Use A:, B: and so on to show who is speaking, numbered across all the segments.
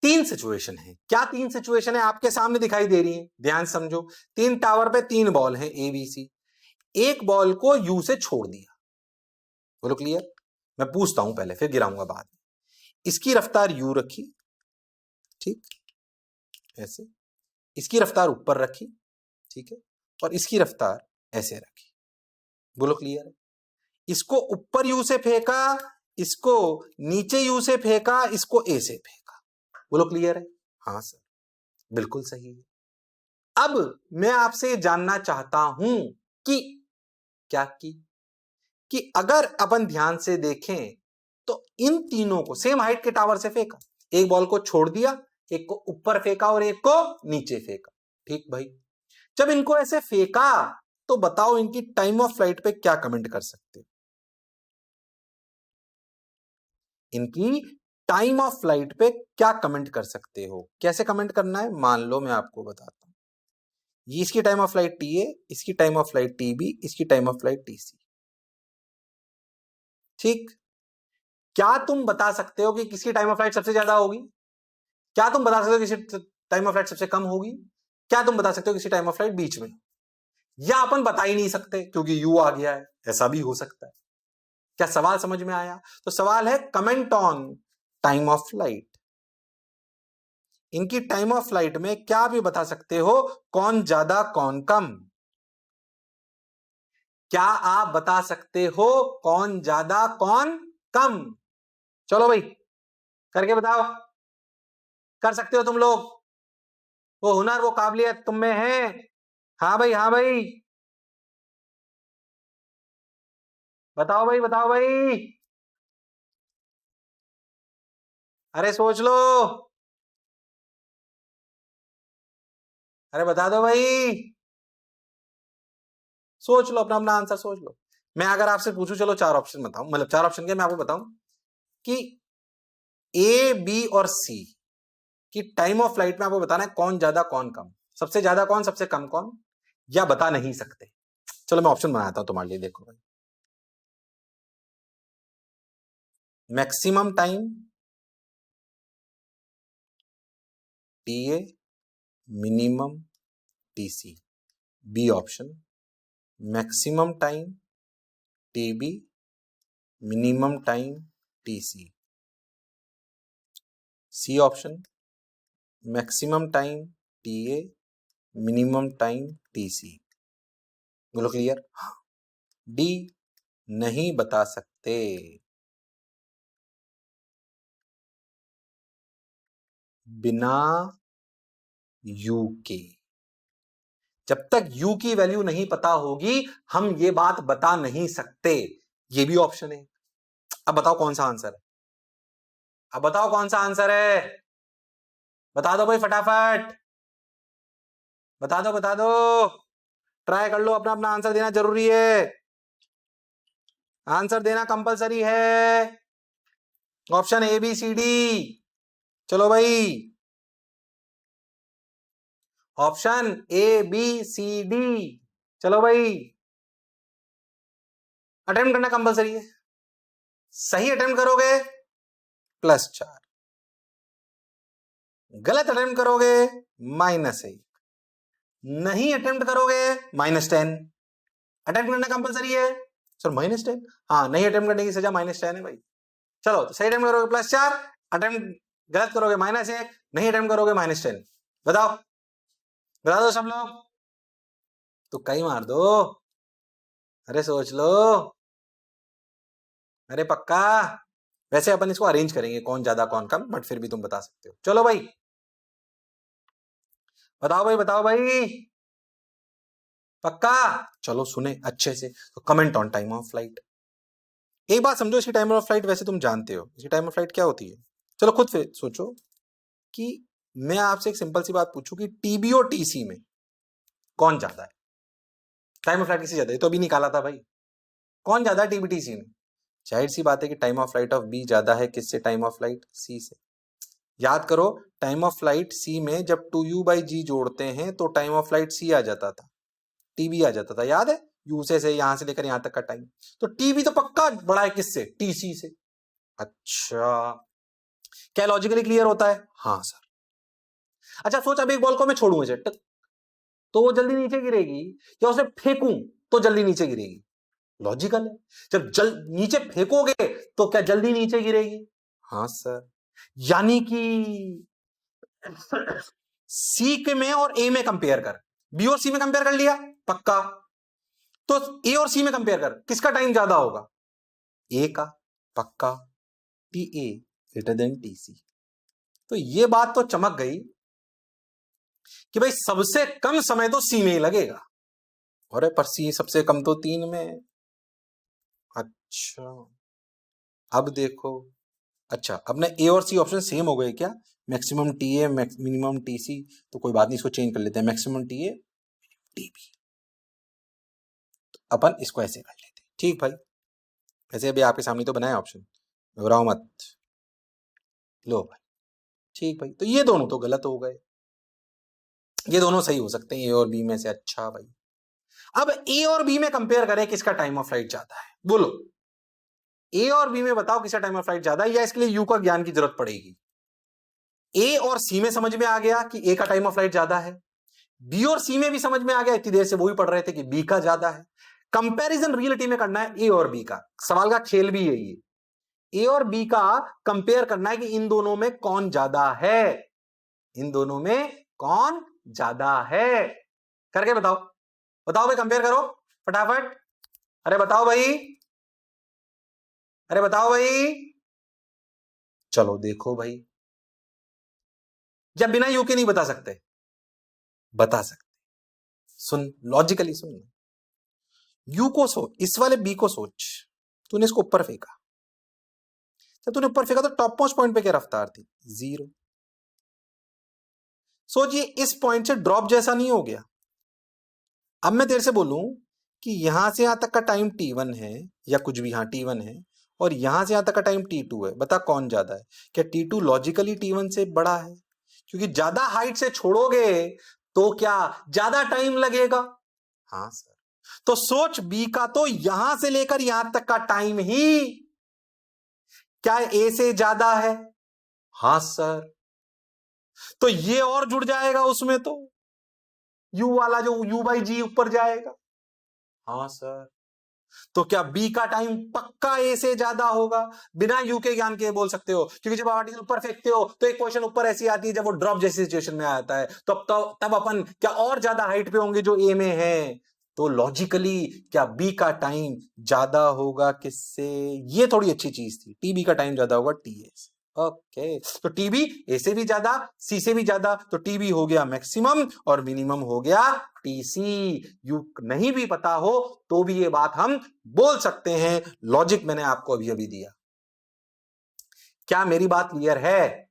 A: तीन सिचुएशन है। क्या तीन सिचुएशन है आपके सामने दिखाई दे रही है, ध्यान समझो। तीन टावर पे तीन बॉल हैं ए बी सी, एक बॉल को यू से छोड़ दिया, बोलो क्लियर। मैं पूछता हूं पहले फिर गिराऊंगा बाद में। इसकी रफ्तार यू रखी, ठीक ऐसे, इसकी रफ्तार ऊपर रखी, ठीक है, और इसकी रफ्तार ऐसे रखी, बोलो क्लियर है। इसको ऊपर यू से फेंका, इसको नीचे यू से फेंका, इसको ए से फेंका, बोलो क्लियर है। हाँ सर बिल्कुल सही है। अब मैं आपसे जानना चाहता हूं कि क्या कि अगर अपन ध्यान से देखें तो इन तीनों को सेम हाइट के टावर से फेंका, एक बॉल को छोड़ दिया, एक को ऊपर फेंका और एक को नीचे फेंका, ठीक भाई। जब इनको ऐसे फेंका तो बताओ इनकी टाइम ऑफ फ्लाइट पे क्या कमेंट कर सकते हो? इनकी टाइम ऑफ फ्लाइट पे क्या कमेंट कर सकते हो? कैसे कमेंट करना है, मान लो मैं आपको बताता हूं। ये इसकी time of flight T A, इसकी time of flight T B, इसकी time of flight T C, ठीक। क्या तुम बता सकते हो कि किसकी टाइम ऑफ फ्लाइट सबसे ज्यादा होगी? क्या तुम बता सकते हो किसी टाइम ऑफ फ्लाइट सबसे कम होगी? क्या तुम बता सकते हो किसी टाइम ऑफ फ्लाइट बीच में? या अपन बता ही नहीं सकते क्योंकि यू आ गया है, ऐसा भी हो सकता है। क्या सवाल समझ में आया? तो सवाल है comment on time of flight. इनकी टाइम ऑफ फ्लाइट में क्या भी बता सकते हो, कौन ज्यादा कौन कम? क्या आप बता सकते हो कौन ज्यादा कौन कम? चलो भाई करके बताओ, कर सकते हो तुम लोग, वो हुनर वो काबिलियत तुम में है। हाँ भाई, हाँ भाई, बताओ भाई, बताओ भाई, अरे सोच लो, अरे बता दो भाई, सोच लो, अपना अपना आंसर सोच लो। मैं अगर आपसे पूछूं, चलो चार ऑप्शन बताऊं, मतलब चार ऑप्शन के मैं आपको बताऊं कि ए बी और सी की टाइम ऑफ फ्लाइट में आपको बताना है कौन ज्यादा कौन कम, सबसे ज्यादा कौन सबसे कम कौन, या बता नहीं सकते। चलो मैं ऑप्शन बनाता हूं तुम्हारे लिए, देखो भाई। Maximum time T A, minimum T C, B option. Maximum time T B, minimum time T C, C option. Maximum time T A, minimum time T C, बोलो क्लियर। डी नहीं बता सकते। बिना यू के, जब तक यू की value नहीं पता होगी हम ये बात बता नहीं सकते। ये भी ऑप्शन है। अब बताओ कौन सा आंसर है, अब बताओ कौन सा आंसर है, बता दो भाई फटाफट, बता दो बता दो, ट्राई कर लो, अपना अपना आंसर देना जरूरी है, आंसर देना कंपलसरी है। Option A B C D, चलो भाई, option A B C D, चलो भाई, अटेम्प्ट करना कंपलसरी है। सही अटेम्प्ट करोगे +4, गलत अटेम्प्ट करोगे -1, नहीं अटेम्प्ट करोगे -10। अटेम्प्ट करना कंपलसरी है सर, -10, हाँ, नहीं अटेम्प्ट करने की सजा -10 है भाई। चलो तो सही अटेम्प्ट करोगे +4, अटेम्प्ट गलत करोगे -1, नहीं अटेम्प्ट करोगे -10। बताओ, बता दो सब लोग, तो कहीं मार दो, अरे सोच लो, अरे पक्का। वैसे अपन इसको अरेंज करेंगे कौन ज्यादा कौन कम, बट फिर भी तुम बता सकते हो। चलो भाई बताओ भाई, बताओ भाई, पक्का। चलो सुने अच्छे से, तो comment on time of flight. एक बात समझो, इसकी टाइम ऑफ फ्लाइट वैसे तुम जानते हो, इसकी टाइम ऑफ फ्लाइट क्या होती है। चलो खुद से सोचो कि मैं आपसे एक सिंपल सी बात पूछूं कि टीबी और टीसी में कौन ज्यादा है, टाइम ऑफ फ्लाइट किससे ज्यादा है, तो अभी निकाला था भाई, कौन ज्यादा है टीबी टीसी में। जाहिर सी बात है कि time of flight of B ज्यादा है किससे, टाइम ऑफ फ्लाइट सी से। याद करो, टाइम ऑफ फ्लाइट सी में जब 2u/g जोड़ते हैं तो टाइम ऑफ फ्लाइट सी आ जाता था, टीबी आ जाता था, याद है, यू से यहां से लेकर यहां तक का टाइम। तो टीबी तो पक्का बड़ा है किससे, टीसी से। अच्छा, क्या लॉजिकली क्लियर होता है? हाँ सर। अच्छा सोच, अब एक बॉल को मैं छोड़ूंगा झट तो वो जल्दी नीचे गिरेगी, या उसे फेंकूं तो जल्दी नीचे गिरेगी? लॉजिकल है। जब नीचे फेंकोगे तो क्या जल्दी नीचे गिरेगी? हाँ सर। यानी कि सी के में और ए में कंपेयर कर, बी और सी में कंपेयर कर लिया पक्का, तो ए और सी में कंपेयर कर, किसका टाइम ज्यादा होगा? ए का पक्का, T A greater than T C. तो ये बात तो चमक गई कि भाई सबसे कम समय तो सी में ही लगेगा। अरे पर सी सबसे कम तो 3 में। अच्छा अब देखो, अच्छा अब ना ए और सी ऑप्शन सेम हो गए क्या? Maximum T A minimum T C, तो कोई बात नहीं, इसको चेंज कर लेते हैं, maximum T A T B. अपन इसको ऐसे कर लेते हैं, ठीक भाई। ऐसे अभी आपके सामने तो बनाया ऑप्शन, घबराओ मत। लो भाई, ठीक भाई, तो ये दोनों तो गलत हो गए, ये दोनों सही हो सकते हैं ए और बी में से। अच्छा भाई, अब ए और बी में कंपेयर करें किसका टाइम ऑफ फ्लाइट ज्यादा है, बोलो। ए और बी में बताओ किसका टाइम ऑफ फ्लाइट ज्यादा है, या इसके लिए यू का ज्ञान की जरूरत पड़ेगी? ए और सी में समझ में आ गया कि ए का टाइम ऑफ फ्लाइट ज्यादा है, बी और सी में भी समझ में आ गया, इतनी देर से वो भी पढ़ रहे थे कि बी का ज्यादा है। कंपैरिजन रियलिटी में करना है ए और बी का, सवाल का खेल भी यही है, ए और बी का कंपेयर करना है कि इन दोनों में कौन ज्यादा है, इन दोनों में कौन ज्यादा है, करके बताओ। बताओ भाई, कंपेयर करो फटाफट। अरे बताओ भाई, अरे बताओ भाई, चलो देखो भाई, जब बिना यू के नहीं बता सकते, बता सकते, सुन लॉजिकली सुन। यू को सोच, इस वाले बी को सोच, तूने इसको ऊपर फेंका, जब तूने ऊपर फेंका तो टॉप मोस्ट पॉइंट पे क्या रफ्तार थी? 0। सोच ये इस पॉइंट से ड्रॉप जैसा नहीं हो गया। अब मैं तेरे से बोलूं कि यहां से यहां तक का टाइम t1 है, या कुछ भी, हाँ t1 है, और यहां से यहां तक का टाइम t2 है, बता कौन ज्यादा है? क्या t2 लॉजिकली t1 से बड़ा है? क्योंकि ज्यादा हाइट से छोड़ोगे तो क्या ज्यादा टाइम लगेगा? हाँ सर। तो सोच बी का तो यहां से लेकर यहां तक का टाइम ही क्या ए से ज्यादा है? हाँ सर। तो ये और जुड़ जाएगा उसमें, तो यू वाला जो u बाई जी ऊपर जाएगा। हाँ सर। तो क्या बी का टाइम पक्का ए से ज्यादा होगा? बिना यू के ज्ञान के बोल सकते हो, क्योंकि जब आप आर्टिकल ऊपर फेंकते हो तो एक क्वेश्चन ऊपर ऐसी आती है जब वो ड्रॉप जैसी सिचुएशन में आता है, तब अपन क्या और ज्यादा हाइट पे होंगे जो ए में है? तो लॉजिकली क्या बी का टाइम ज्यादा होगा किससे? ये थोड़ी अच्छी चीज थी, टीबी का टाइम ज्यादा होगा टी ए से। ओके, तो टीबी ए से भी ज्यादा, सी से भी ज्यादा, तो टीबी हो गया मैक्सिमम और मिनिमम हो गया टीसी। यू नहीं भी पता हो तो भी ये बात हम बोल सकते हैं, लॉजिक मैंने आपको अभी अभी दिया। क्या मेरी बात क्लियर है?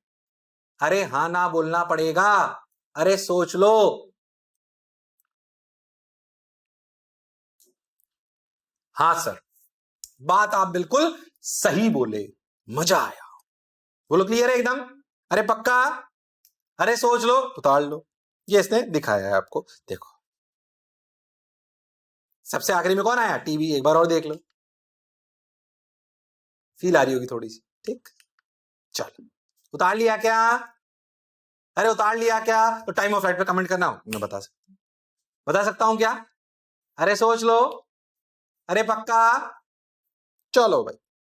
A: अरे हां ना बोलना पड़ेगा, अरे सोच लो। हाँ सर, बात आप बिल्कुल सही बोले, मजा आया। बोलो क्लियर है एकदम? अरे पक्का? अरे सोच लो, उतार लो, ये इसने दिखाया है आपको, देखो सबसे आखिरी में कौन आया? टीवी। एक बार और देख लो, फील आ रही होगी थोड़ी सी, ठीक। चलो, उतार लिया क्या? अरे उतार लिया क्या? तो टाइम ऑफ फ्लाइट पे कमेंट करना, मैं बता सकता हूं क्या? अरे सोच लो, अरे पक्का? चलो भाई।